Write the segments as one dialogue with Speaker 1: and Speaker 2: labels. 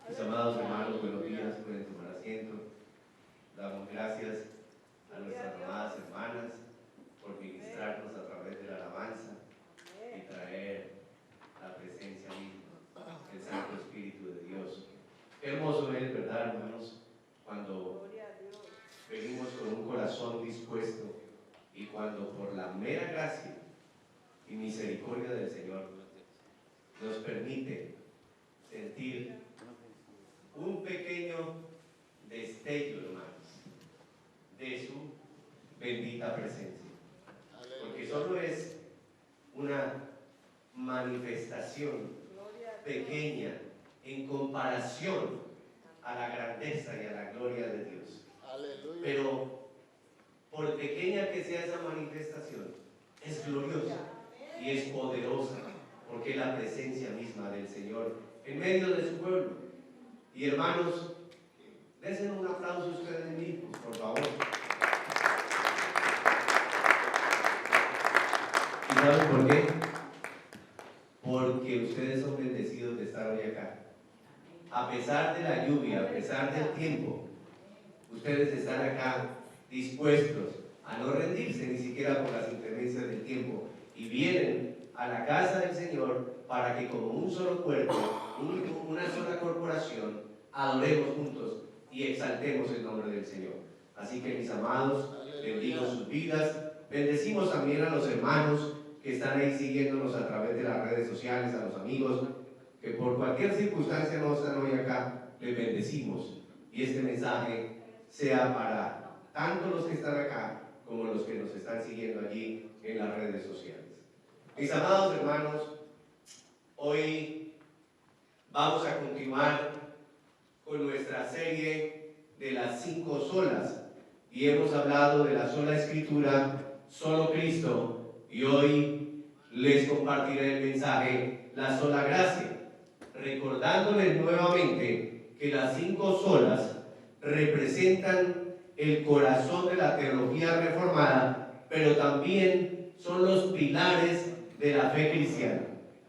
Speaker 1: Mis amados hermanos, buenos días, pueden tomar asiento. Damos gracias a nuestras amadas hermanas por ministrarnos a través de la alabanza y traer la presencia misma del Santo Espíritu de Dios. Qué hermoso es, ¿verdad, hermanos? Cuando venimos con un corazón dispuesto y cuando por la mera gracia y misericordia del Señor nos permite sentir un pequeño destello, hermanos, de su bendita presencia. Porque solo es una manifestación pequeña en comparación a la grandeza y a la gloria de Dios. Pero por pequeña que sea esa manifestación, es gloriosa y es poderosa, porque es la presencia misma del Señor en medio de su pueblo. Y hermanos, dense un aplauso a ustedes mismos, por favor. ¿Y saben por qué? Porque ustedes son bendecidos de estar hoy acá. A pesar de la lluvia, a pesar del tiempo, ustedes están acá dispuestos a no rendirse ni siquiera por las inclemencias del tiempo y vienen a la casa del Señor para que como un solo cuerpo, una sola corporación, adoremos juntos y exaltemos el nombre del Señor. Así que, mis amados, bendigo sus vidas. Bendecimos también a los hermanos que están ahí siguiéndonos a través de las redes sociales, a los amigos que por cualquier circunstancia no están hoy acá. Les bendecimos y este mensaje sea para tanto los que están acá como los que nos están siguiendo allí en las redes sociales. Mis amados hermanos, hoy vamos a continuar con nuestra serie de las 5 solas y hemos hablado de la sola escritura, solo Cristo, y hoy les compartiré el mensaje, la sola gracia, recordándoles nuevamente que las 5 solas representan el corazón de la teología reformada, pero también son los pilares de la fe cristiana.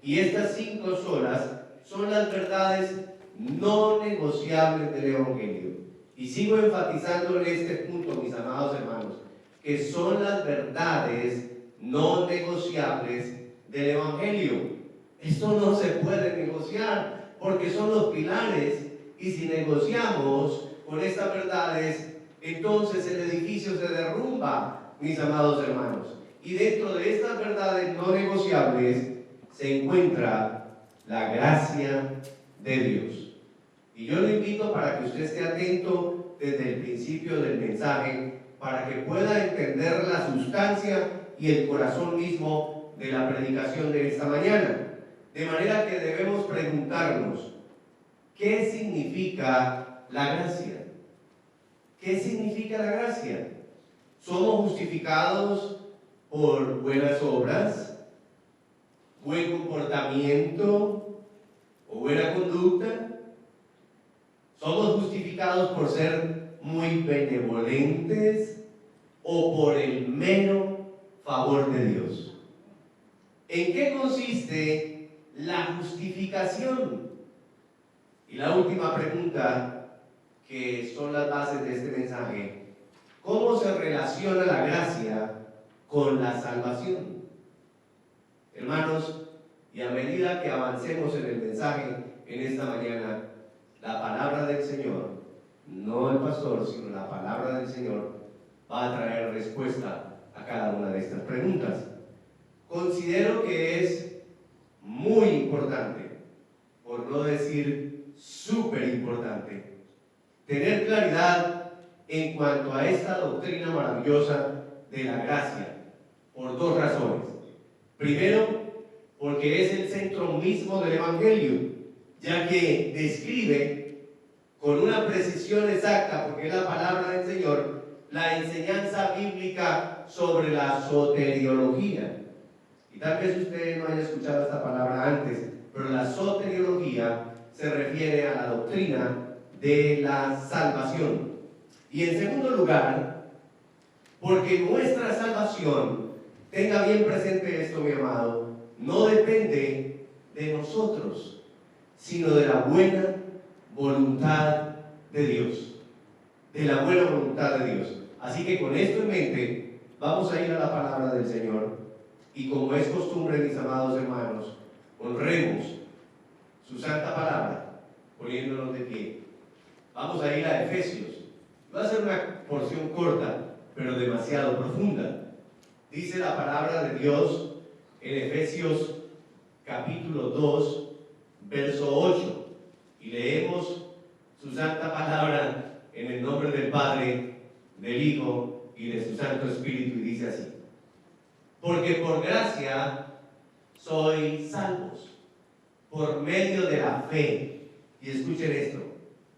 Speaker 1: Y estas 5 solas son las verdades no negociables del Evangelio. Y sigo enfatizando en este punto, mis amados hermanos, que son las verdades no negociables del Evangelio. Esto no se puede negociar porque son los pilares, y si negociamos con estas verdades, entonces el edificio se derrumba, mis amados hermanos. Y dentro de estas verdades no negociables se encuentra la gracia de Dios. Y yo lo invito para que usted esté atento desde el principio del mensaje, para que pueda entender la sustancia y el corazón mismo de la predicación de esta mañana. De manera que debemos preguntarnos, ¿qué significa la gracia? ¿Qué significa la gracia? ¿Somos justificados por buenas obras, buen comportamiento o buena conducta? ¿Somos justificados por ser muy benevolentes o por el mero favor de Dios? ¿En qué consiste la justificación? Y la última pregunta, que son las bases de este mensaje: ¿cómo se relaciona la gracia con la salvación? Hermanos, y a medida que avancemos en el mensaje en esta mañana, la palabra del Señor, no el pastor, sino la palabra del Señor, va a traer respuesta a cada una de estas preguntas. Considero que es muy importante, por no decir súper importante, tener claridad en cuanto a esta doctrina maravillosa de la gracia, por 2 razones. Primero, porque es el centro mismo del Evangelio, ya que describe con una precisión exacta, porque es la palabra del Señor, la enseñanza bíblica sobre la soteriología. Y tal vez usted no haya escuchado esta palabra antes, pero la soteriología se refiere a la doctrina de la salvación. Y en segundo lugar, porque nuestra salvación, tenga bien presente esto, mi amado, no depende de nosotros, sino de la buena voluntad de Dios, de la buena voluntad de Dios. Así que con esto en mente, vamos a ir a la palabra del Señor, y como es costumbre, mis amados hermanos, honremos su santa palabra, poniéndonos de pie. Vamos a ir a Efesios. Va a ser una porción corta, pero demasiado profunda. Dice la palabra de Dios en Efesios capítulo 2, verso 8. Y leemos su santa palabra en el nombre del Padre, del Hijo y de su Santo Espíritu. Y dice así: porque por gracia sois salvos, por medio de la fe. Y escuchen esto: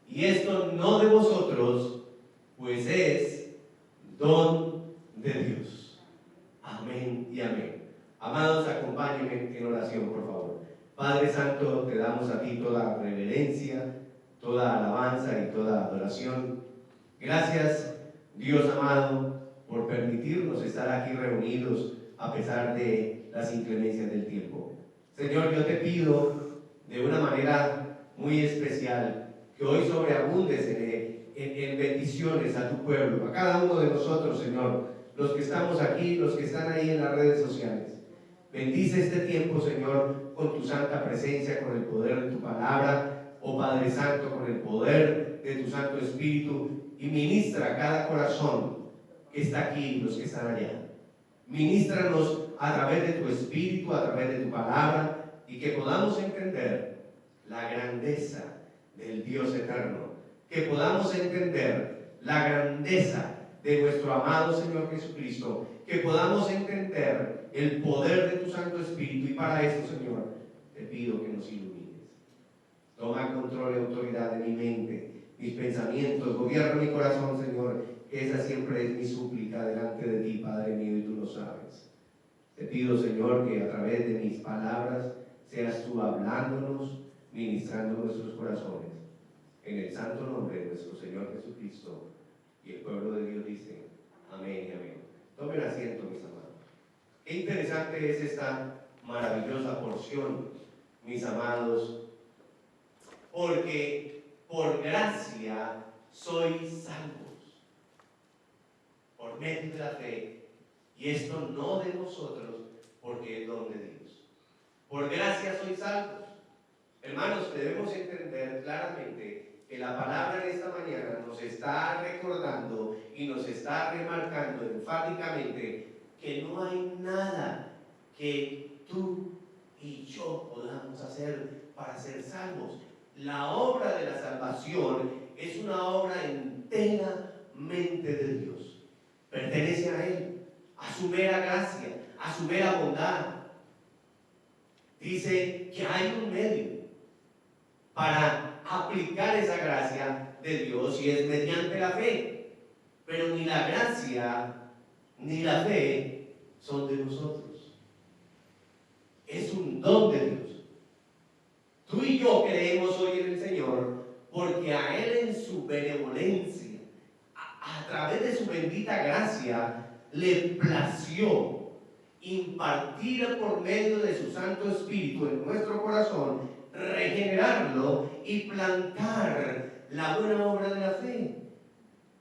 Speaker 1: y esto no de vosotros, pues es don de Dios. Amén y amén. Amados, acompáñenme en oración, por favor. Padre Santo, te damos a ti toda reverencia, toda alabanza y toda adoración. Gracias, Dios amado, por permitirnos estar aquí reunidos a pesar de las inclemencias del tiempo. Señor, yo te pido de una manera muy especial que hoy sobreabundes en bendiciones a tu pueblo, a cada uno de nosotros, Señor, los que estamos aquí, los que están ahí en las redes sociales. Bendice este tiempo, Señor, con tu santa presencia, con el poder de tu palabra, oh Padre Santo, con el poder de tu Santo Espíritu, y ministra a cada corazón que está aquí y los que están allá. Ministranos a través de tu Espíritu, a través de tu palabra, y que podamos entender la grandeza del Dios eterno, que podamos entender la grandeza de nuestro amado Señor Jesucristo, que podamos entender el poder de tu Santo Espíritu. Y para eso, Señor, te pido que nos ilumines. Toma control y autoridad de mi mente, mis pensamientos, gobierna mi corazón, Señor, que esa siempre es mi súplica delante de ti, Padre mío, y tú lo sabes. Te pido, Señor, que a través de mis palabras seas tú hablándonos, ministrando nuestros corazones. En el santo nombre de nuestro Señor Jesucristo. Y el pueblo de Dios dice: amén y amén. Tomen asiento, mis amados. Qué interesante es esta maravillosa porción, mis amados, porque por gracia sois salvos, por medio de la fe, y esto no de vosotros, porque es don de Dios. Por gracia sois salvos. Hermanos, debemos entender claramente que la palabra de esta mañana nos está recordando y nos está remarcando enfáticamente que no hay nada que tú y yo podamos hacer para ser salvos. La obra de la salvación es una obra enteramente de Dios. Pertenece a Él, a su mera gracia, a su mera bondad. Dice que hay un medio para aplicar esa gracia de Dios, y es mediante la fe. Pero ni la gracia ni la fe son de nosotros. Es un don de Dios. Tú y yo creemos hoy en el Señor porque a Él, en su benevolencia, a través de su bendita gracia, le plació impartir por medio de su Santo Espíritu en nuestro corazón, regenerarlo y plantar la buena obra de la fe.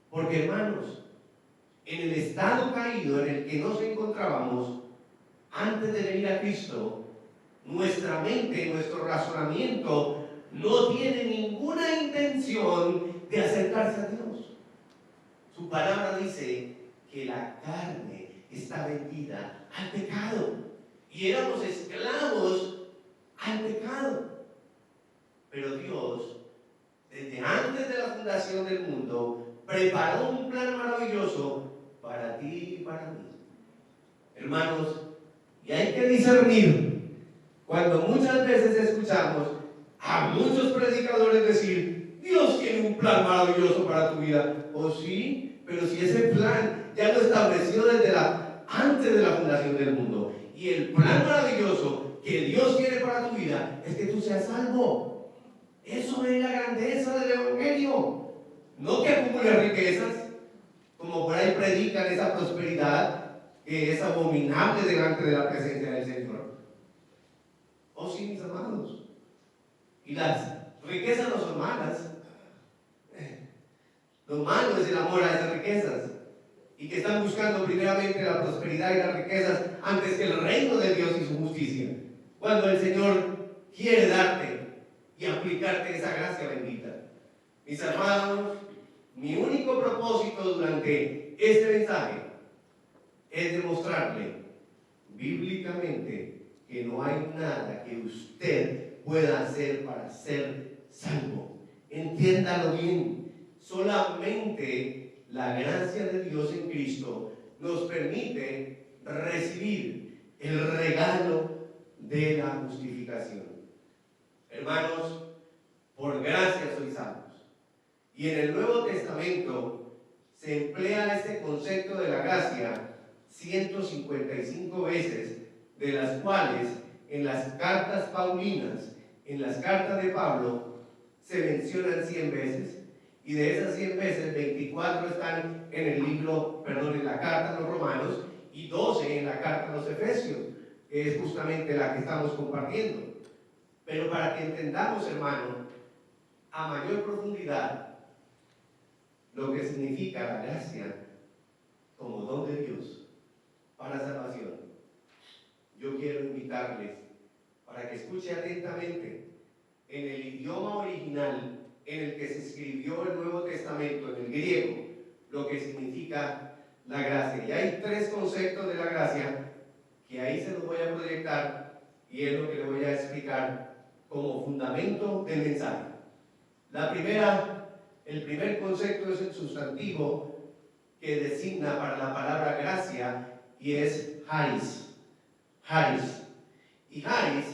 Speaker 1: Porque, hermanos, en el estado caído en el que nos encontrábamos antes de venir a Cristo, nuestra mente, nuestro razonamiento no tiene ninguna intención de acercarse a Dios. Su palabra dice que la carne está vendida al pecado y éramos esclavos al pecado. Pero Dios, desde antes de la fundación del mundo, preparó un plan maravilloso para ti y para mí. Hermanos, y hay que discernir cuando muchas veces escuchamos a muchos predicadores decir: Dios tiene un plan maravilloso para tu vida. Oh sí, pero si ese plan ya lo estableció antes de la fundación del mundo, y el plan maravilloso que Dios quiere para tu vida es que tú seas salvo. Eso es la grandeza del Evangelio. No que acumules riquezas, como por ahí predican esa prosperidad que es abominable delante de la presencia del Señor. Oh sí, mis amados. Y las riquezas no son malas. Lo malo es el amor a esas riquezas y que están buscando primeramente la prosperidad y las riquezas antes que el reino de Dios y su justicia. Cuando el Señor quiere darte y aplicarte esa gracia bendita. Mis hermanos, mi único propósito durante este mensaje es demostrarle bíblicamente que no hay nada que usted pueda hacer para ser salvo. Entiéndalo bien. Solamente la gracia de Dios en Cristo nos permite recibir el regalo de la justificación. Hermanos, por gracia sois salvos. Y en el Nuevo Testamento se emplea este concepto de la gracia 155 veces, de las cuales en las cartas paulinas, en las cartas de Pablo, se mencionan 100 veces. Y de esas 100 veces, 24 están en el libro, en la carta a los Romanos, y 12 en la carta a los Efesios, que es justamente la que estamos compartiendo. Pero para que entendamos, hermano, a mayor profundidad, lo que significa la gracia como don de Dios para salvación, yo quiero invitarles para que escuche atentamente en el idioma original en el que se escribió el Nuevo Testamento, en el griego, lo que significa la gracia. Y hay 3 conceptos de la gracia que ahí se los voy a proyectar y es lo que le voy a explicar como fundamento del mensaje. El primer concepto es el sustantivo que designa para la palabra gracia y es charis. Charis. Y charis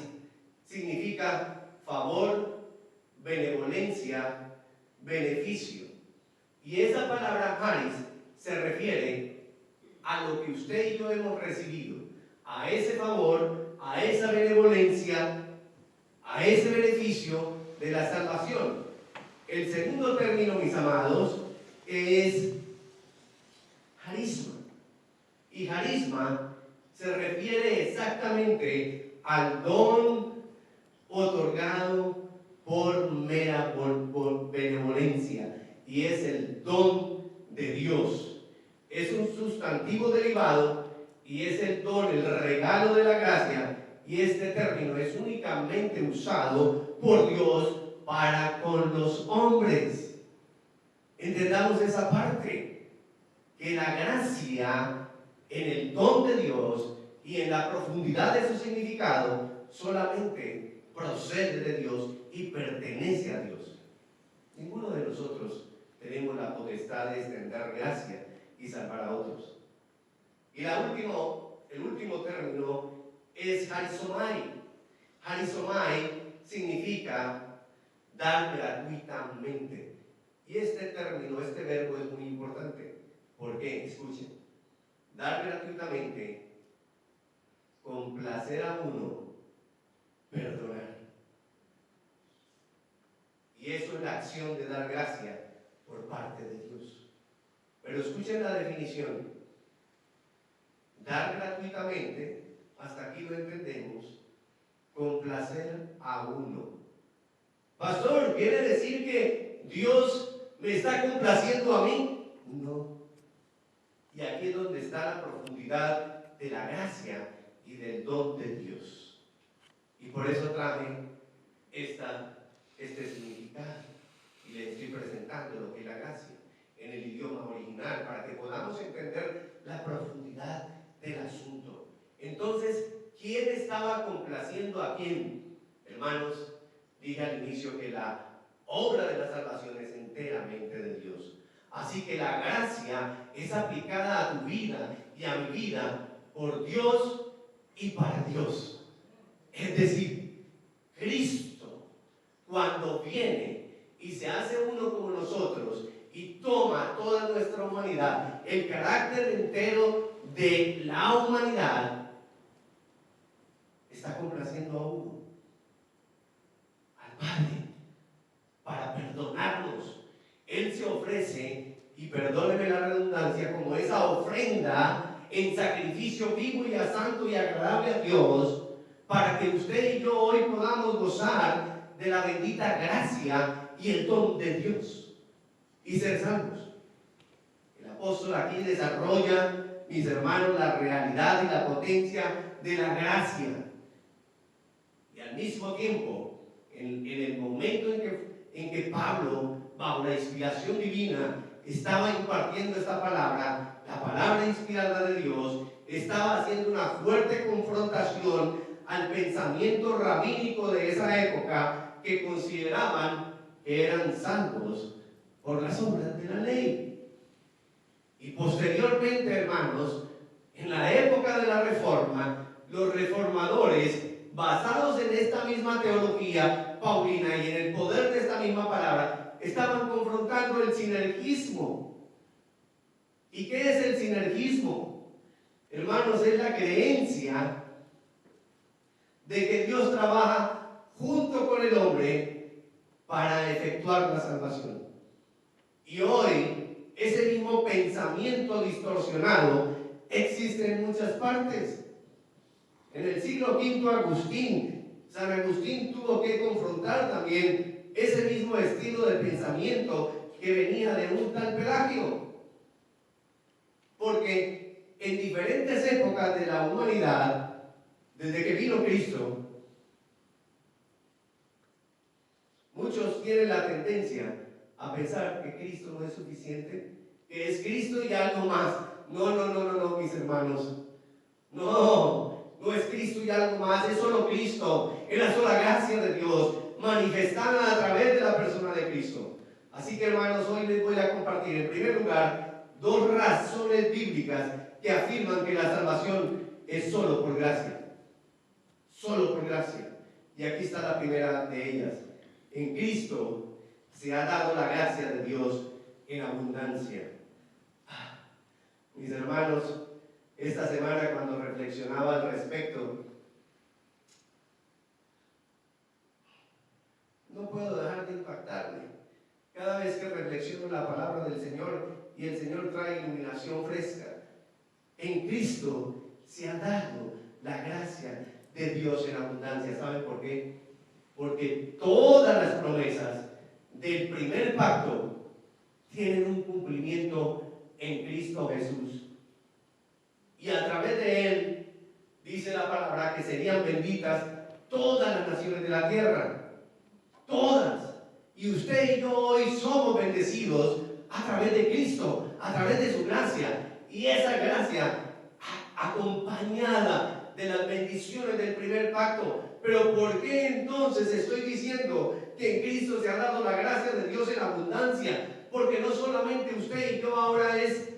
Speaker 1: significa favor, benevolencia, beneficio. Y esa palabra charis se refiere a lo que usted y yo hemos recibido, a ese favor, a esa benevolencia, a ese beneficio de la salvación. El segundo término, mis amados, es charisma. Y charisma se refiere exactamente al don otorgado por benevolencia, y es el don de Dios. Es un sustantivo derivado y es el don, el regalo de la gracia, y este término es únicamente usado por Dios para con los hombres. Entendamos esa parte, que la gracia en el don de Dios y en la profundidad de su significado solamente procede de Dios y pertenece a Dios. Ninguno de nosotros tenemos la potestad de extender gracia y salvar a otros. Y el último término es charizomai. Charizomai significa dar gratuitamente. Y este término, este verbo es muy importante. ¿Por qué? Escuchen. Dar gratuitamente, complacer a uno, perdonar. Y eso es la acción de dar gracia por parte de Dios. Pero escuchen la definición. Dar gratuitamente, hasta aquí lo entendemos, complacer a uno. Pastor, ¿quiere decir que Dios me está complaciendo a mí? No. Y aquí es donde está la profundidad de la gracia y del don de Dios. Y por eso traje este significado y les estoy presentando lo que es la gracia en el idioma original para que podamos entender la profundidad del asunto. Entonces, ¿quién estaba complaciendo a quién? Hermanos, dije al inicio que la obra de la salvación es enteramente de Dios. Así que la gracia es aplicada a tu vida y a mi vida por Dios y para Dios. Es decir, Cristo, cuando viene y se hace uno como nosotros y toma toda nuestra humanidad, el carácter entero de la humanidad, está complaciendo a uno, al Padre, para perdonarnos. Él se ofrece, y perdóneme la redundancia, como esa ofrenda en sacrificio vivo y santo y agradable a Dios, para que usted y yo hoy podamos gozar de la bendita gracia y el don de Dios. y ser salvos. El apóstol aquí desarrolla, mis hermanos, la realidad y la potencia de la gracia. Y al mismo tiempo, en el momento en que Pablo, bajo la inspiración divina, estaba impartiendo esta palabra, la palabra inspirada de Dios, estaba haciendo una fuerte confrontación al pensamiento rabínico de esa época, que consideraban que eran salvos por las obras de la ley. Y posteriormente, hermanos, en la época de la Reforma, los reformadores, basados en esta misma teología paulina y en el poder de esta misma palabra, estaban confrontando el sinergismo. ¿Y qué es el sinergismo? Hermanos, es la creencia de que Dios trabaja junto con el hombre para efectuar la salvación. Y hoy, ese mismo pensamiento distorsionado existe en muchas partes. En el siglo V, San Agustín tuvo que confrontar también ese mismo estilo de pensamiento que venía de un tal Pelagio. Porque en diferentes épocas de la humanidad, desde que vino Cristo, muchos tienen la tendencia a pensar que Cristo no es suficiente, que es Cristo y algo más. No, mis hermanos. No es Cristo y algo más, es solo Cristo, es la sola gracia de Dios manifestada a través de la persona de Cristo. Así que, hermanos, hoy les voy a compartir, en primer lugar, dos razones bíblicas que afirman que la salvación es solo por gracia. Solo por gracia. Y aquí está la primera de ellas. En Cristo se ha dado la gracia de Dios en abundancia. Mis hermanos, esta semana cuando reflexionaba al respecto, no puedo dejar de impactarme. Cada vez que reflexiono la palabra del Señor y el Señor trae iluminación fresca, en Cristo se ha dado la gracia de Dios en abundancia. ¿Saben por qué? Porque todas las promesas del primer pacto tienen un cumplimiento en Cristo Jesús. Y a través de Él, dice la palabra, que serían benditas todas las naciones de la tierra. Todas. Y usted y yo hoy somos bendecidos a través de Cristo, a través de su gracia. Y esa gracia acompañada de las bendiciones del primer pacto. Pero ¿por qué entonces estoy diciendo que en Cristo se ha dado la gracia de Dios en abundancia? Porque no solamente usted y yo ahora es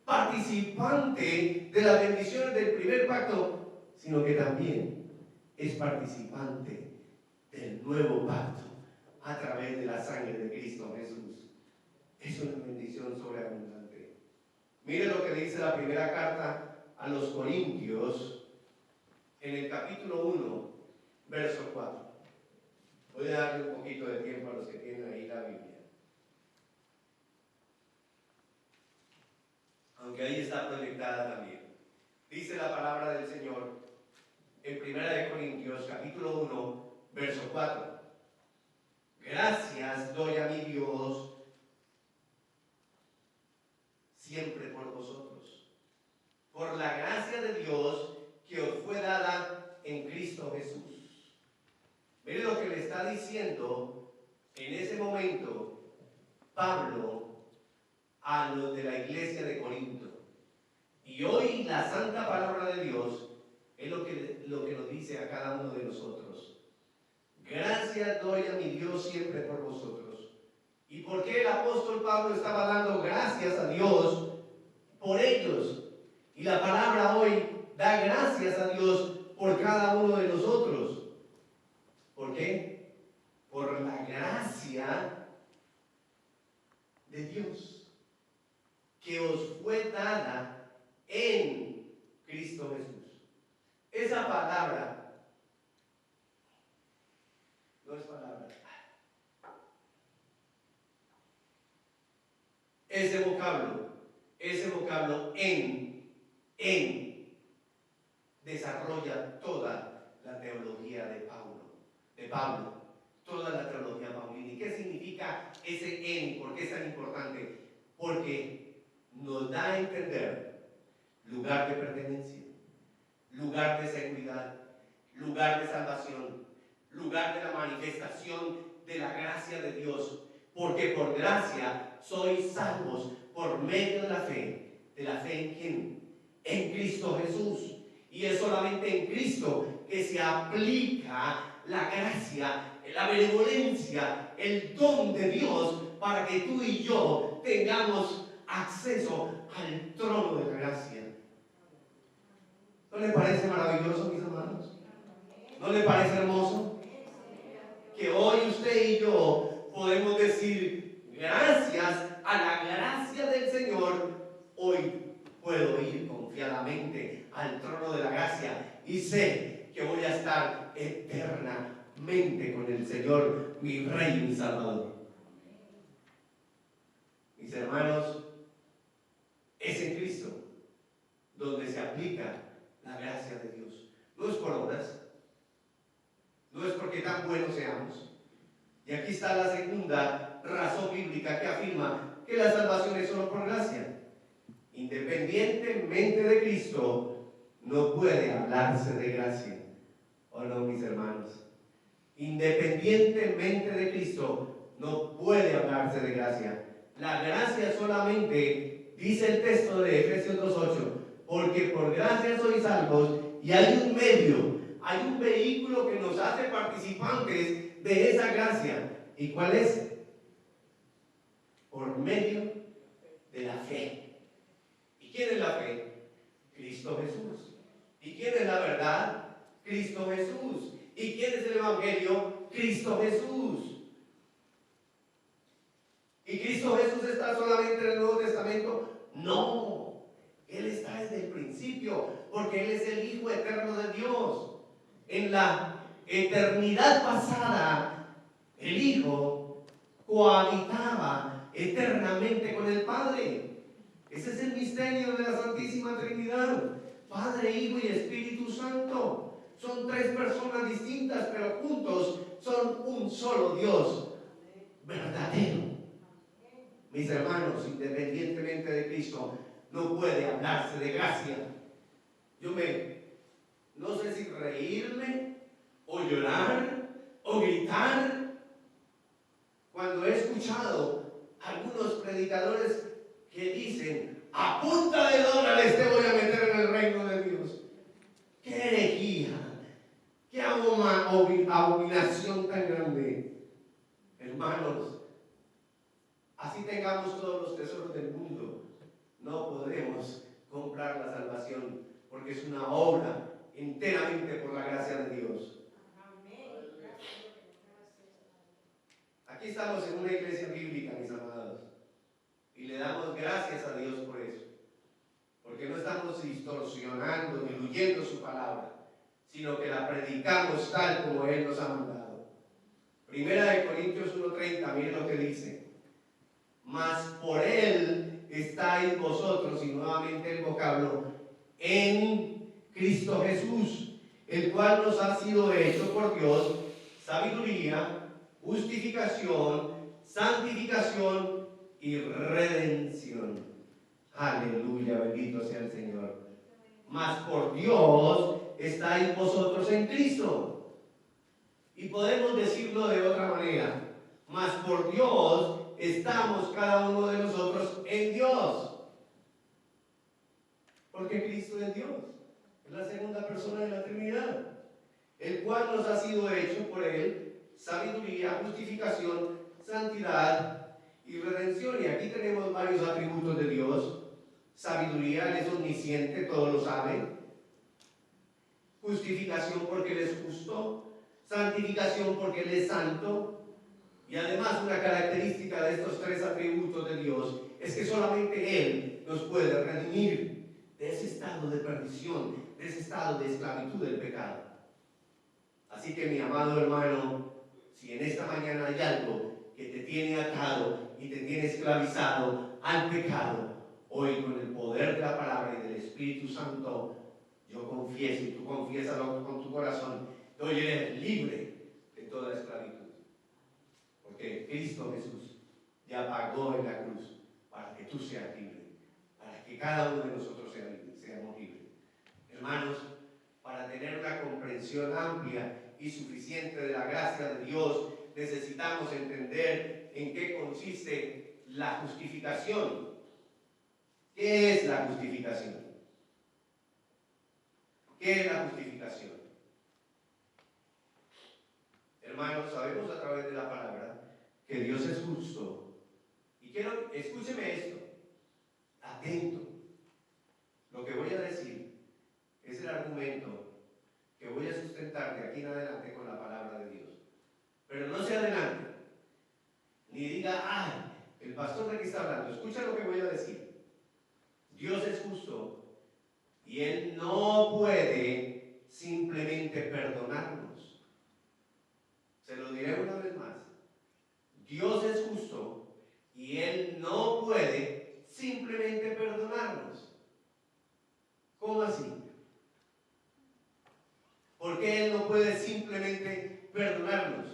Speaker 1: participante de las bendiciones del primer pacto, sino que también es participante del nuevo pacto a través de la sangre de Cristo Jesús. Es una bendición sobreabundante. Mire lo que dice la primera carta a los Corintios en el capítulo 1, verso 4. Voy a darle un poquito de tiempo a los que tienen ahí la Biblia. Aunque ahí está proyectada también. Dice la palabra del Señor en 1 Corintios capítulo 1, verso 4. Gracias doy a mi Dios siempre por vosotros, por la gracia de Dios que os fue dada en Cristo Jesús. Mire lo que le está diciendo en ese momento Pablo a los de la iglesia de Corinto. Y hoy la santa palabra de Dios es lo que nos dice a cada uno de nosotros. Gracias doy a mi Dios siempre por vosotros. ¿Y por qué el apóstol Pablo estaba dando gracias a Dios por ellos? Y la palabra hoy da gracias a Dios por cada uno de nosotros. ¿Por qué? Por la gracia de Dios que os fue dada en Cristo Jesús. Esa palabra no es palabra. Ese vocablo en, desarrolla toda la teología de Pablo. toda la teología paulina. ¿Y qué significa ese en? ¿Por qué es tan importante? Porque nos da a entender lugar de pertenencia, lugar de seguridad, lugar de salvación, lugar de la manifestación de la gracia de Dios. Porque por gracia sois salvos por medio de la fe. ¿De la fe en quién? En Cristo Jesús. Y es solamente en Cristo que se aplica la gracia, la benevolencia, el don de Dios para que tú y yo tengamos acceso al trono de la gracia. ¿No le parece maravilloso, mis hermanos? ¿No le parece hermoso? Que hoy usted y yo podemos decir, gracias a la gracia del Señor, hoy puedo ir confiadamente al trono de la gracia y sé que voy a estar eternamente con el Señor, mi Rey y mi Salvador. Mis hermanos, es en Cristo donde se aplica la gracia de Dios. No es por obras, no es porque tan buenos seamos. Y aquí está la segunda razón bíblica que afirma que la salvación es solo por gracia. Independientemente de Cristo, no puede hablarse de gracia. ¿O no, mis hermanos? Independientemente de Cristo, no puede hablarse de gracia. La gracia solamente, dice el texto de Efesios 2:8, porque por gracia sois salvos, y hay un medio, hay un vehículo que nos hace participantes de esa gracia. ¿Y cuál es? Por medio de la fe. ¿Y quién es la fe? Cristo Jesús. ¿Y quién es la verdad? Cristo Jesús. ¿Y quién es el Evangelio? Cristo Jesús. ¿Y Cristo Jesús está solamente en el Nuevo Testamento? No. Él está desde el principio, porque Él es el Hijo eterno de Dios. En la eternidad pasada, el Hijo cohabitaba eternamente con el Padre. Ese es el misterio de la Santísima Trinidad. Padre, Hijo y Espíritu Santo. Son tres personas distintas, pero juntos son un solo Dios verdadero. Mis hermanos, independientemente de Cristo, no puede hablarse de gracia. No sé si reírme o llorar o gritar cuando he escuchado algunos predicadores que dicen, a punta de dólares te voy a meter en el reino de Dios. ¡Qué herejía! ¡Qué abominación tan grande! Hermanos, así tengamos todos los tesoros del mundo, no podremos comprar la salvación, porque es una obra enteramente por la gracia de Dios. Aquí estamos en una iglesia bíblica, mis amados, y le damos gracias a Dios por eso, porque no estamos distorsionando, diluyendo su palabra, sino que la predicamos tal como Él nos ha mandado. Primera de Corintios 1:30, miren lo que dice: mas por Él estáis vosotros, y nuevamente el vocablo, en Cristo Jesús, el cual nos ha sido hecho por Dios sabiduría, justificación, santificación y redención. Aleluya, bendito sea el Señor. Mas por Dios estáis vosotros en Cristo. Y podemos decirlo de otra manera: mas por Dios estamos cada uno de nosotros en Dios. Porque Cristo es Dios, es la segunda persona de la Trinidad, el cual nos ha sido hecho por Él sabiduría, justificación, santidad y redención. Y aquí tenemos varios atributos de Dios. Sabiduría, Él es omnisciente, todo lo sabe. Justificación, porque Él es justo. Santificación, porque Él es santo. Y además, una característica de estos tres atributos de Dios es que solamente Él nos puede redimir de ese estado de perdición, de ese estado de esclavitud del pecado. Así que, mi amado hermano, si en esta mañana hay algo que te tiene atado y te tiene esclavizado al pecado, hoy con el poder de la palabra y del Espíritu Santo, yo confieso, y tú confiésalo con tu corazón, que hoy eres libre de toda esclavitud. Porque Cristo Jesús ya pagó en la cruz para que tú seas libre, para que cada uno de nosotros seamos libres. Hermanos, para tener una comprensión amplia y suficiente de la gracia de Dios, necesitamos entender en qué consiste la justificación. ¿Qué es la justificación? ¿Qué es la justificación? Hermanos, sabemos a través de la palabra que Dios es justo. Y escúcheme esto, atento. Lo que voy a decir es el argumento que voy a sustentar de aquí en adelante con la palabra de Dios. Pero no se adelante, ni diga, ay, el pastor de qué está hablando. Escucha lo que voy a decir. Dios es justo y Él no puede simplemente perdonarnos. Se lo diré una vez más. Dios es justo y Él no puede simplemente perdonarnos. ¿Cómo así? ¿Por qué Él no puede simplemente perdonarnos?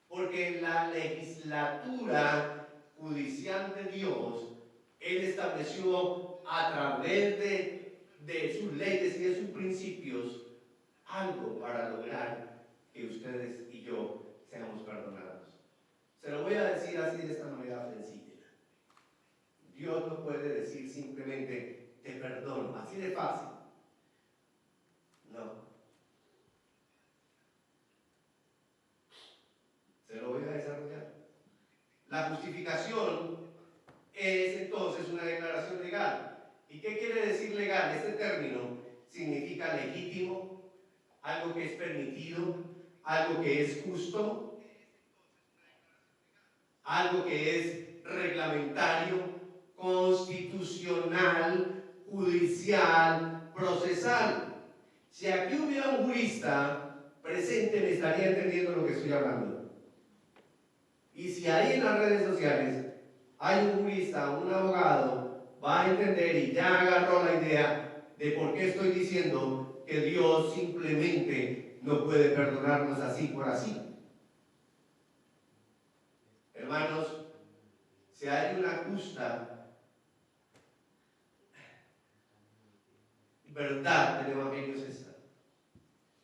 Speaker 1: Porque en la legislatura judicial de Dios, Él estableció a través de sus leyes y de sus principios algo para lograr que ustedes y yo seamos perdonados. Se lo voy a decir así, de esta manera sencilla. Dios no puede decir simplemente te perdono, así de fácil. No. Se lo voy a desarrollar. La justificación es entonces una declaración legal. ¿Y qué quiere decir legal? Este término significa legítimo, algo que es permitido, algo que es justo, algo que es reglamentario, constitucional, judicial, procesal. Si aquí hubiera un jurista presente, me estaría entendiendo lo que estoy hablando. Y si ahí en las redes sociales hay un jurista, un abogado, va a entender y ya agarró la idea de por qué estoy diciendo que Dios simplemente no puede perdonarnos así por así. Hermanos, si hay una justa verdad del Evangelio es esta.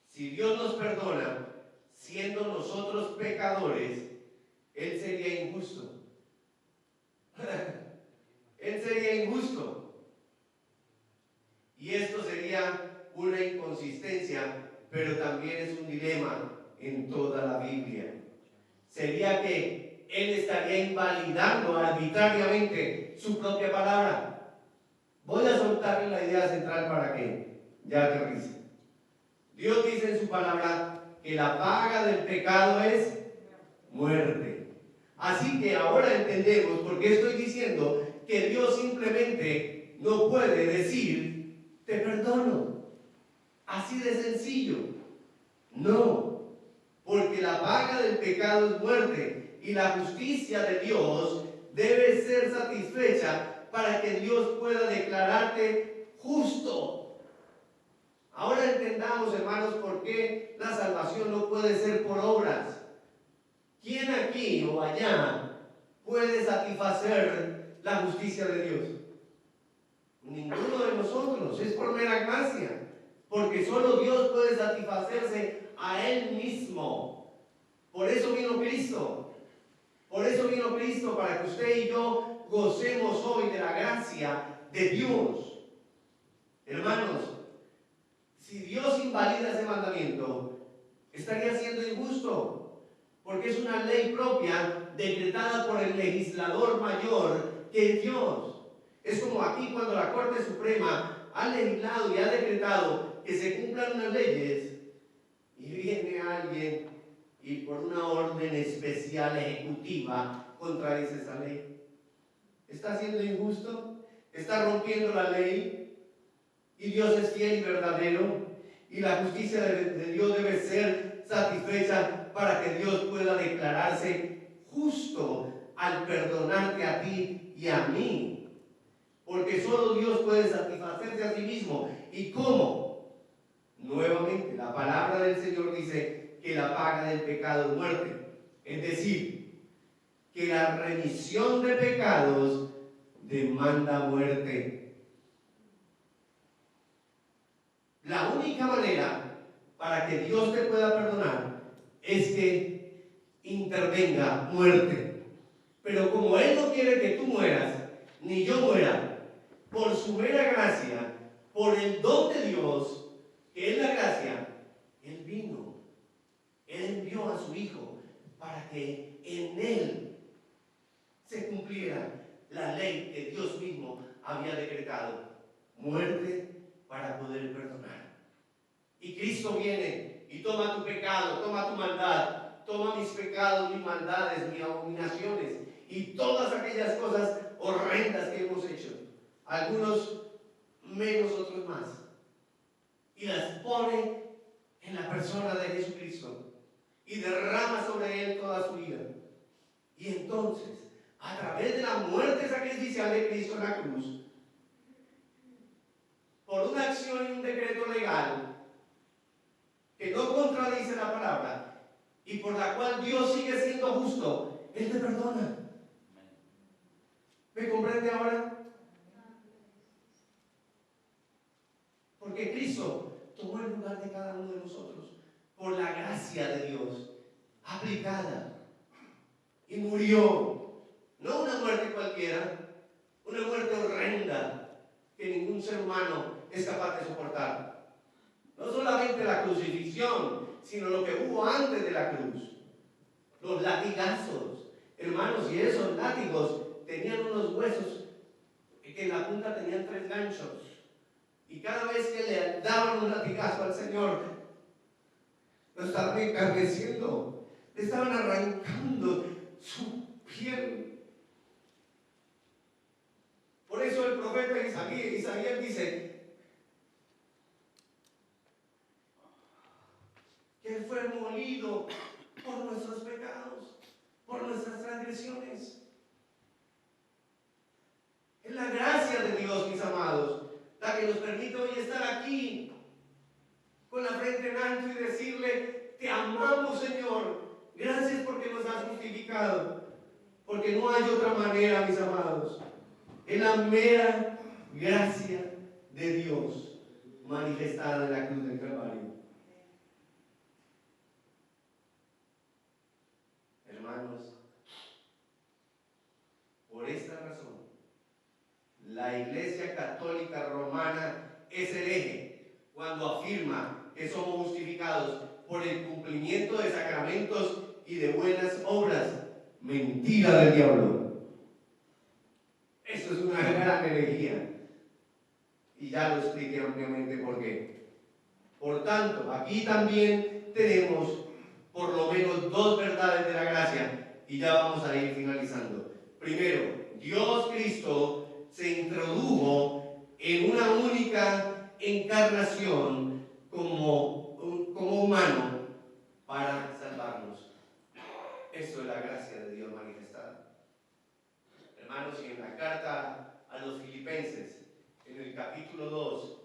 Speaker 1: Si Dios nos perdona, siendo nosotros pecadores, Él sería injusto. Él sería injusto. Y esto sería una inconsistencia, pero también es un dilema en toda la Biblia. Sería que Él estaría invalidando arbitrariamente su propia palabra. Voy a soltarle la idea central para que ya aterrice. Dios dice en su palabra que la paga del pecado es muerte. Así que ahora entendemos por qué estoy diciendo que Dios simplemente no puede decir te perdono. Así de sencillo. No, porque la paga del pecado es muerte y la justicia de Dios debe ser satisfecha para que Dios pueda declararte justo. Ahora entendamos, hermanos, por qué la salvación no puede ser por obras. ¿Quién aquí o allá puede satisfacer la justicia de Dios? Ninguno de nosotros, es por mera gracia, porque solo Dios puede satisfacerse a Él mismo. Por eso vino Cristo. Por eso vino Cristo, para que usted y yo gocemos hoy de la gracia de Dios. Hermanos, si Dios invalida ese mandamiento, estaría siendo injusto, porque es una ley propia decretada por el legislador mayor que es Dios. Es como aquí cuando la Corte Suprema ha legislado y ha decretado que se cumplan unas leyes y viene alguien y por una orden especial ejecutiva contradice esa ley. ¿Está siendo injusto? ¿Está rompiendo la ley? Y Dios es fiel y verdadero, y la justicia de Dios debe ser satisfecha para que Dios pueda declararse justo al perdonarte a ti y a mí. Porque solo Dios puede satisfacerse a sí mismo. ¿Y cómo? Nuevamente, la palabra del Señor dice que la paga del pecado es muerte. Es decir, que la remisión de pecados demanda muerte. La única manera para que Dios te pueda perdonar es que intervenga muerte. Pero como Él no quiere que tú mueras, ni yo muera, por su mera gracia, por el don de Dios, que es la gracia, Él vino, Él envió a su Hijo para que en Él se cumpliera la ley que Dios mismo había decretado: muerte para poder perdonar. Y Cristo viene y toma tu pecado, toma tu maldad, toma mis pecados, mis maldades, mis abominaciones y todas aquellas cosas horrendas que hemos hecho, algunos menos, otros más, y las pone en la persona de Jesucristo y derrama sobre Él toda su vida. Y entonces, a través de la muerte sacrificial de Cristo en la cruz, por una acción y un decreto legal que no contradice la palabra y por la cual Dios sigue siendo justo, Él te perdona. ¿Me comprende ahora? Porque Cristo tomó el lugar de cada uno de nosotros por la gracia de Dios aplicada y murió, no una muerte cualquiera, una muerte horrenda que ningún ser humano es capaz de soportar. No solamente la crucifixión, sino lo que hubo antes de la cruz, los latigazos, hermanos, y esos látigos tenían unos huesos que en la punta tenían 3 ganchos. Y cada vez que le daban un latigazo al Señor, lo estaban encarneciendo, le estaban arrancando su piel. Por eso el profeta Isaías dice que Él fue molido por nuestros pecados, por nuestras transgresiones. Es la gracia de Dios, mis amados, la que nos permite hoy estar aquí con la frente en alto y decirle: te amamos, Señor, gracias porque nos has justificado, porque no hay otra manera, mis amados. Es la mera gracia de Dios manifestada en la cruz del Calvario. Hermanos, por esta razón, la Iglesia Católica Romana es hereje cuando afirma que somos justificados por el cumplimiento de sacramentos y de buenas obras. Mentira del diablo. Eso es una gran herejía. Y ya lo expliqué ampliamente por qué. Por tanto, aquí también tenemos por lo menos 2 verdades de la gracia. Y ya vamos a ir finalizando. Primero, Dios Cristo se introdujo en una única encarnación como humano para salvarnos. Esto es la gracia de Dios manifestada. Hermanos, y en la carta a los Filipenses, en el capítulo 2,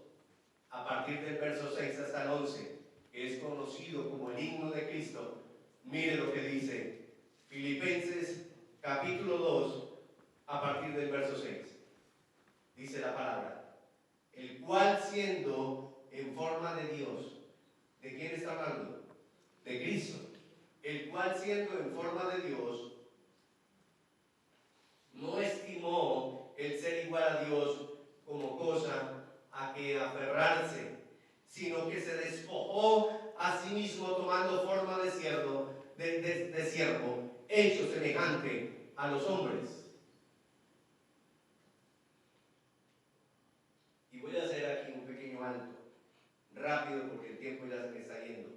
Speaker 1: a partir del verso 6 hasta el 11, que es conocido como el himno de Cristo, mire lo que dice Filipenses capítulo 2, a partir del verso 6. Dice la palabra: el cual, siendo en forma de Dios. ¿De quién está hablando? De Cristo. El cual, siendo en forma de Dios, no estimó el ser igual a Dios como cosa a que aferrarse, sino que se despojó a sí mismo, tomando forma de siervo, hecho semejante a los hombres. Y voy a hacer aquí un pequeño alto, rápido, porque el tiempo ya se me está yendo.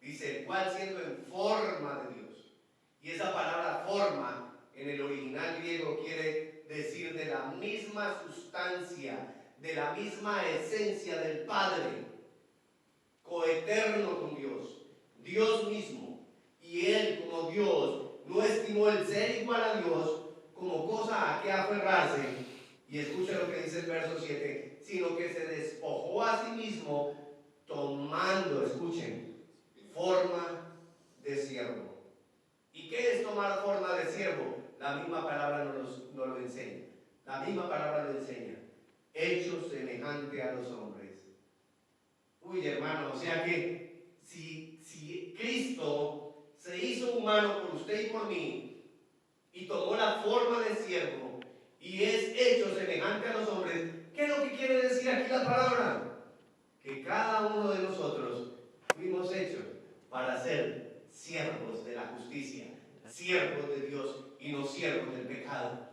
Speaker 1: Dice: el cual, siendo en forma de Dios. Y esa palabra forma en el original griego quiere decir de la misma sustancia, de la misma esencia del Padre, coeterno con Dios, Dios mismo. Y Él, como Dios, no estimó el ser igual a Dios como cosa a que aferrarse. Y escucha lo que dice el verso 7, sino que se despojó a sí mismo, tomando, escuchen, forma de siervo. ¿Y qué es tomar forma de siervo? la misma palabra nos lo enseña. La misma palabra lo enseña. Hechos semejante a los hombres. Uy, hermano, o sea que si Cristo se hizo humano por usted y por mí y tomó la forma de siervo y es hecho semejante a los hombres, ¿qué es lo que quiere decir aquí la palabra? Que cada uno de nosotros fuimos hechos para ser siervos de la justicia, siervos de Dios y no siervos del pecado.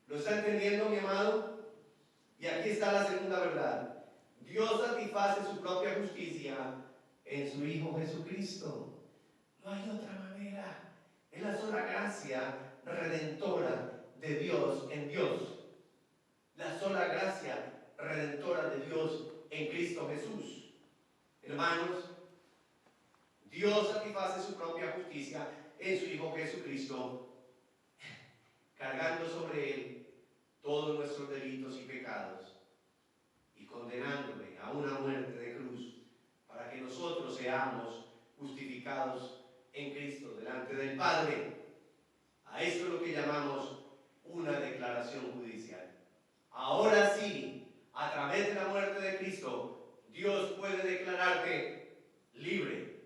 Speaker 1: ¿Lo está entendiendo, mi amado? Y aquí está la segunda verdad. Dios satisface su propia justicia en su Hijo Jesucristo. No hay otra manera. Es la sola gracia redentora de Dios en Dios. La sola gracia redentora de Dios en Cristo Jesús. Hermanos, Dios satisface su propia justicia en su Hijo Jesucristo, cargando sobre él todos nuestros delitos y pecados y condenándole a una muerte de cruz para que nosotros seamos justificados en Cristo delante del Padre. A esto es lo que llamamos una declaración judicial. Ahora sí, a través de la muerte de Cristo, Dios puede declararte libre.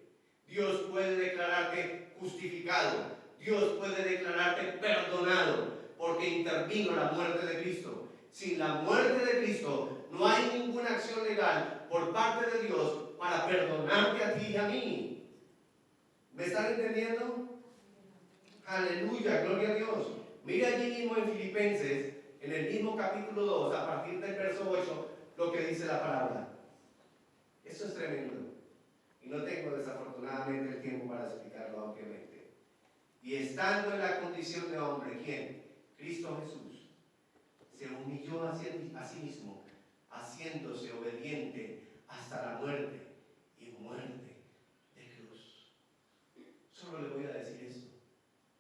Speaker 1: Dios puede declararte justificado. Dios puede declararte perdonado, porque intervino la muerte de Cristo. Sin la muerte de Cristo no hay ninguna acción legal por parte de Dios para perdonarte a ti y a mí. ¿Me están entendiendo? Aleluya, gloria a Dios. Mira allí mismo en Filipenses, en el mismo capítulo 2, a partir del verso 8, lo que dice la palabra. Eso es tremendo. Y no tengo desafortunadamente el tiempo para explicarlo ampliamente. Y estando en la condición de hombre, ¿quién? Cristo Jesús se humilló a sí mismo, haciéndose obediente hasta la muerte y muerte de cruz. Solo le voy a decir esto.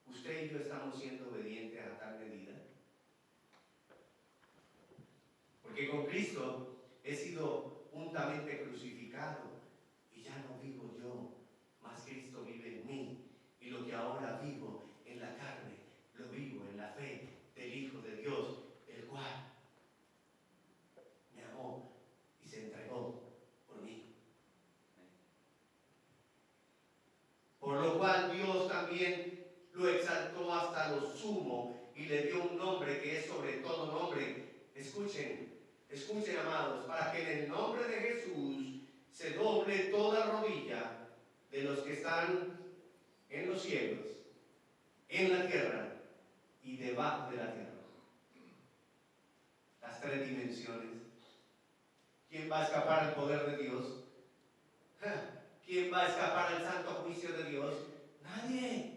Speaker 1: ¿Usted y yo estamos siendo obedientes a tal medida? Porque con Cristo he sido juntamente crucificado y ya no vivo yo, mas Cristo vive en mí. Y lo que ahora vivo en la carne, lo vivo en la fe del Hijo de Dios, el cual me amó y se entregó por mí. Por lo cual Dios también lo exaltó hasta lo sumo y le dio un nombre que es sobre todo nombre. Escuchen, amados, para que en el nombre de Jesús se doble toda rodilla de los que están en los cielos, en la tierra y debajo de la tierra. Las tres dimensiones. ¿Quién va a escapar al poder de Dios? ¿Quién va a escapar al santo juicio de Dios? Nadie.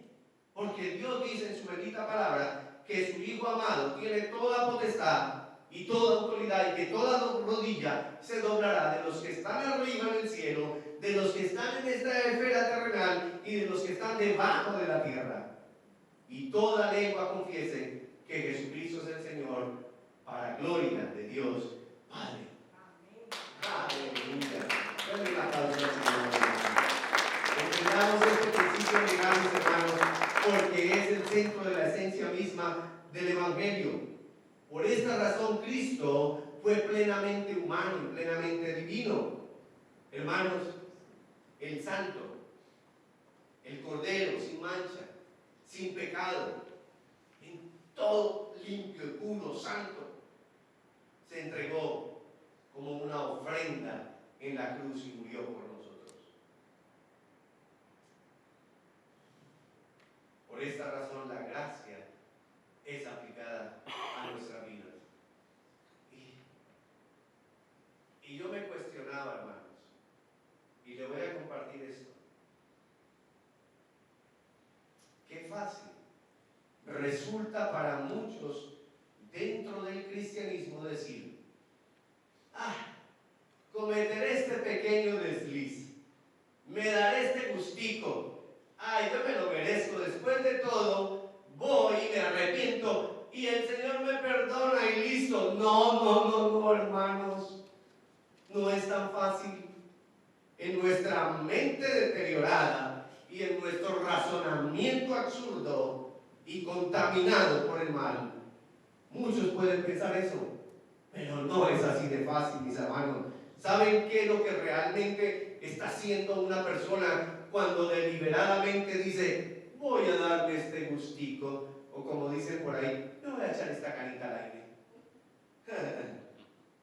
Speaker 1: Porque Dios dice en su bendita palabra que su Hijo amado tiene toda potestad y toda autoridad y que toda rodilla se doblará de los que están arriba en el cielo, de los que están en esta esfera terrenal y de los que están debajo de la tierra. Y toda lengua confiese que Jesucristo es el Señor, para gloria de Dios Padre. Aleluya. Denle un aplauso al Señor. Entendamos este principio legal, mis hermanos, porque es el centro de la esencia misma del Evangelio. Por esta razón Cristo fue plenamente humano y plenamente divino. Hermanos, el Santo, el Cordero sin mancha, sin pecado, en todo limpio, puro, santo, se entregó como una ofrenda en la cruz y murió por nosotros. Por esta razón la gracia es aplicada a nuestra vida. Y yo me cuestionaba, hermanos, y le voy a compartir esto. Qué fácil resulta para muchos dentro del cristianismo decir: cometeré este pequeño desliz, me daré este gustico, yo me lo merezco, después de todo voy y me arrepiento y el Señor me perdona y listo. No, hermanos, no es tan fácil. En nuestra mente deteriorada y en nuestro razonamiento absurdo y contaminado por el mal. Muchos pueden pensar eso, pero no es así de fácil, mis hermanos. ¿Saben qué es lo que realmente está haciendo una persona cuando deliberadamente dice, voy a darle este gustico? O como dicen por ahí, me voy a echar esta canita al aire.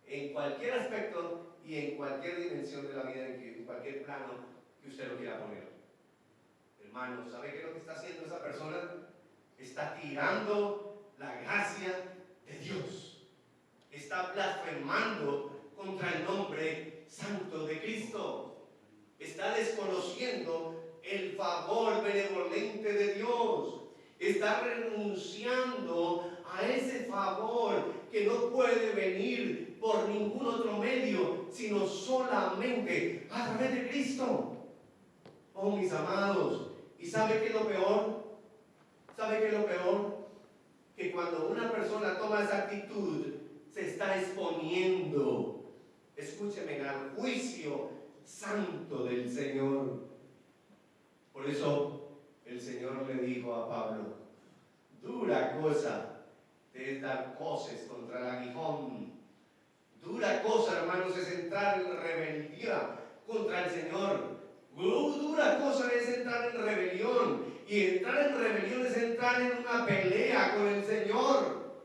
Speaker 1: En cualquier aspecto y en cualquier dimensión de la vida, en cualquier plano que usted lo quiera poner. Hermano, ¿sabe qué es lo que está haciendo esa persona? Está tirando la gracia de Dios. Está blasfemando contra el nombre santo de Cristo. Está desconociendo el favor benevolente de Dios. Está renunciando a ese favor que no puede venir por ningún otro medio, sino solamente a través de Cristo. Oh, mis amados, ¿y sabe qué es lo peor? ¿Sabe qué es lo peor? Que cuando una persona toma esa actitud, se está exponiendo, escúcheme, al juicio santo del Señor. Por eso el Señor le dijo a Pablo, dura cosa es dar coces contra el aguijón. Dura cosa, hermanos, es entrar en rebeldía contra el Señor. Dura cosa es entrar en rebelión. Y entrar en rebelión es entrar en una pelea con el Señor.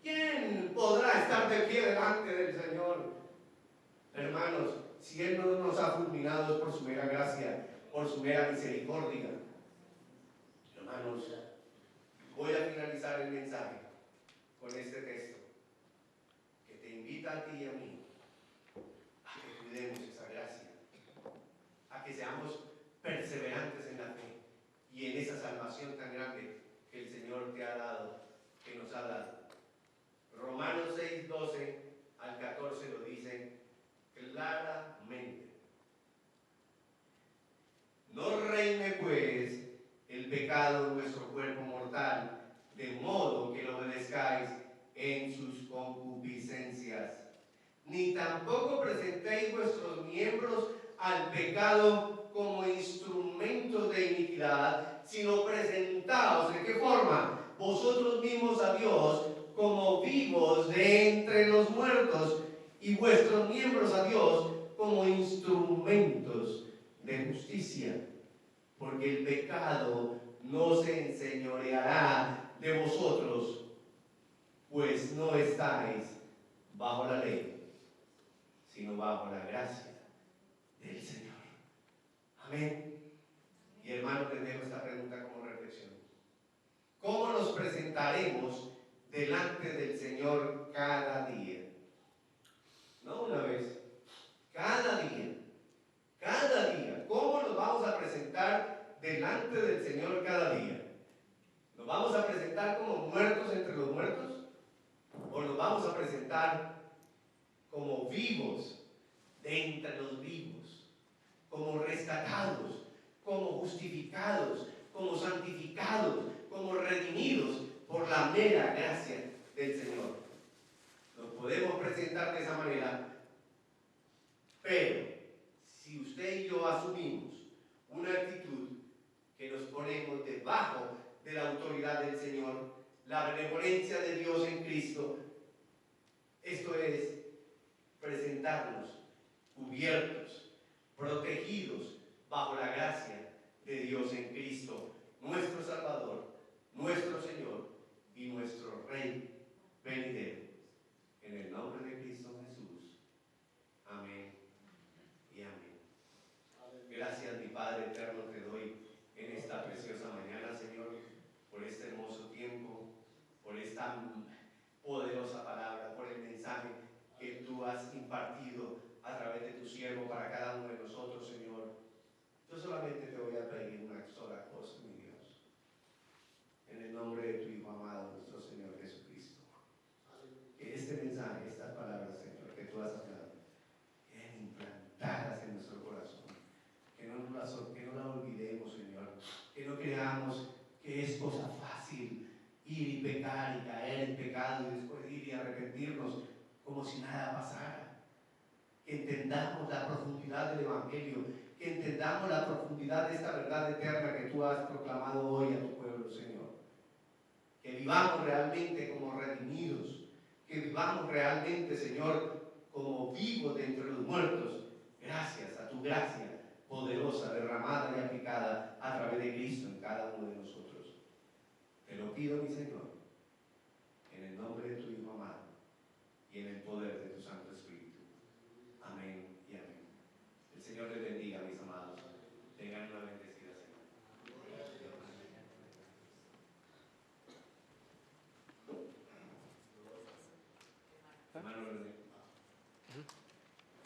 Speaker 1: ¿Quién podrá estar de pie delante del Señor? Hermanos, si Él no nos ha fulminado por su mera gracia, por su mera misericordia. Hermanos, voy a finalizar el mensaje con este texto que te invita a ti y a mí a que cuidemos esa gracia, a que seamos perseverantes en la fe y en esa salvación tan grande que el Señor te ha dado, que nos ha dado. Romanos 6, 12 al 14 lo dice claramente. No reine pues el pecado en vuestro cuerpo mortal, de modo que lo obedezcáis en sus concupiscencias. Ni tampoco presentéis vuestros miembros al pecado como instrumentos de iniquidad, sino presentaos, ¿de qué forma? Vosotros mismos a Dios como vivos de entre los muertos, y vuestros miembros a Dios como instrumentos de justicia. Porque el pecado no se enseñoreará de vosotros, pues no estáis bajo la ley, sino bajo la gracia del Señor. Amén. Y hermano, te dejo esta pregunta como reflexión. ¿Cómo nos presentaremos delante del Señor cada día? No una vez, cada día. Cada día. ¿Cómo nos vamos a presentar delante del Señor cada día? ¿Nos vamos a presentar como muertos entre los muertos? ¿O nos vamos a presentar como vivos de entre los vivos? Como rescatados, como justificados, como santificados, como redimidos por la mera gracia del Señor. Nos podemos presentar de esa manera, pero si usted y yo asumimos una actitud que nos ponemos debajo de la autoridad del Señor, la benevolencia de Dios en Cristo, esto es presentarnos cubiertos, protegidos bajo la gracia de Dios en Cristo, nuestro Salvador, nuestro Señor y nuestro Rey venidero. En el nombre de Cristo Jesús. Amén y amén. Gracias, mi Padre eterno, te doy en esta preciosa mañana, Señor, por este hermoso tiempo, por esta poderosa palabra, por el mensaje que tú has impartido a través de tu siervo para cada uno de nosotros, Señor. Yo solamente te voy a pedir una sola cosa, mi Dios, en el nombre de tu Hijo amado, nuestro Señor Jesucristo, que este mensaje, estas palabras, Señor, que tú has hablado, queden implantadas en nuestro corazón, que no la olvidemos, Señor, que no creamos que es cosa fácil ir y pecar y caer en pecado y después ir y arrepentirnos como si nada pasara. Que entendamos la profundidad del Evangelio, que entendamos la profundidad de esta verdad eterna que tú has proclamado hoy a tu pueblo, Señor. que vivamos realmente como redimidos, que vivamos realmente, Señor, como vivos de entre los muertos, gracias a tu gracia poderosa, derramada y aplicada a través de Cristo en cada uno de nosotros. Te lo pido, mi Señor,